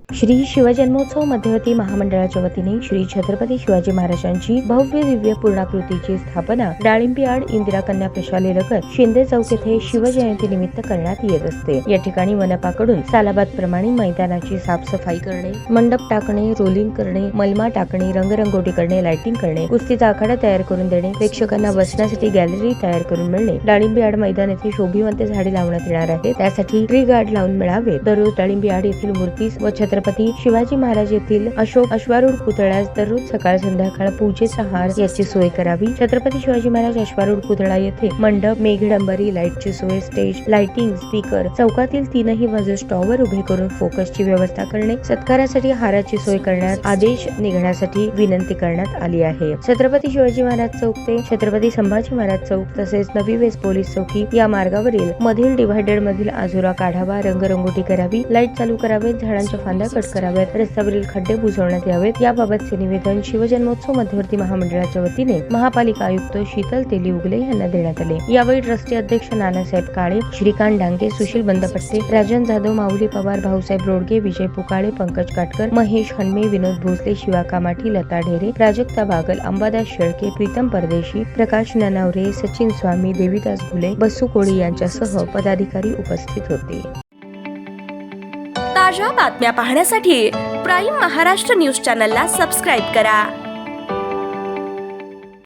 श्री शिवजन्मोत्सव मध्यवर्ती महामंडळाच्या वतीने श्री छत्रपती शिवाजी महाराजांची भव्य दिव्य पूर्णाकृतीची स्थापना डाळिंबी आड इंदिरा कन्या प्रशाले लगत शिंदे चौक येथे शिवजयंती निमित्त करण्यात येत असते। या ठिकाणी मनपाकडून सालाबाद प्रमाणे मैदानाची साफसफाई करणे, मंडप टाकणे, रोलिंग करणे, मलमा टाकणे, रंगरंगोटी करणे, लाइटिंग करणे, कुस्तीचा आखाडा तयार करून देणे, प्रेक्षकांना बसण्यासाठी गॅलरी तयार करून मिळणे, डाळिंबी आड मैदान येथे शोभिवंत झाडे लावण्यात येणार आहे, त्यासाठी ट्री गार्ड लावून मिळावे। दररोज डाळिंबी आड येथील मूर्तीस व छत्रपती शिवाजी महाराज येथील अशोक अश्वारूढ पुतळ्यास दररोज सकाळ संध्याकाळ पूजेचा हार याची सोय करावी। छत्रपती शिवाजी महाराज अश्वारूढ पुतळा येथे मंडप, मेघडंबरी, लाईटची सोय, स्टेज, लाइटिंग, स्पीकर, चौकातील तीनही बाजूस टॉवर उभे करून फोकसची व्यवस्था करणे, सत्कारासाठी हाराची सोय करण्यात आदेश निघण्यासाठी विनंती करण्यात आली आहे। छत्रपती शिवाजी महाराज चौक ते छत्रपती संभाजी महाराज चौक तसेच नवी वेस पोलीस चौकी या मार्गावरील मधील डिव्हायडर मधील आजुरा काढावा, रंगरंगोटी करावी, लाईट चालू करावेत, झाडांच्या फांद्या कट कराव्यात, रस्त्यावरील खड्डे बुजवण्यात यावेत याबाबतचे निवेदन शिवजन्मोत्सव मध्यवर्ती महामंडळाच्या वतीने महापालिका आयुक्त शीतल तेली उगले यांना देण्यात आले। यावेळी ट्रस्टी अध्यक्ष नानासाहेब काळे, श्रीकांत डांगे, सुशील बंदपट्टे, राजन जाधव, माऊली पवार, भाऊसाहेब रोडगे, विजय पुकाळे, पंकज काटकर, महेश हनमे, विनोद भोसले, शिवा कामाठी, लता ढेरे, प्राजक्ता बागल, अंबादास शेळके, प्रीतम परदेशी, प्रकाश ननावरे, सचिन स्वामी, देवीदास घुले, बसू कोळी यांच्यासह पदाधिकारी उपस्थित होते। ताज्या बातम्या पाहण्यासाठी प्राईम महाराष्ट्र न्यूज चॅनलला सबस्क्राईब करा।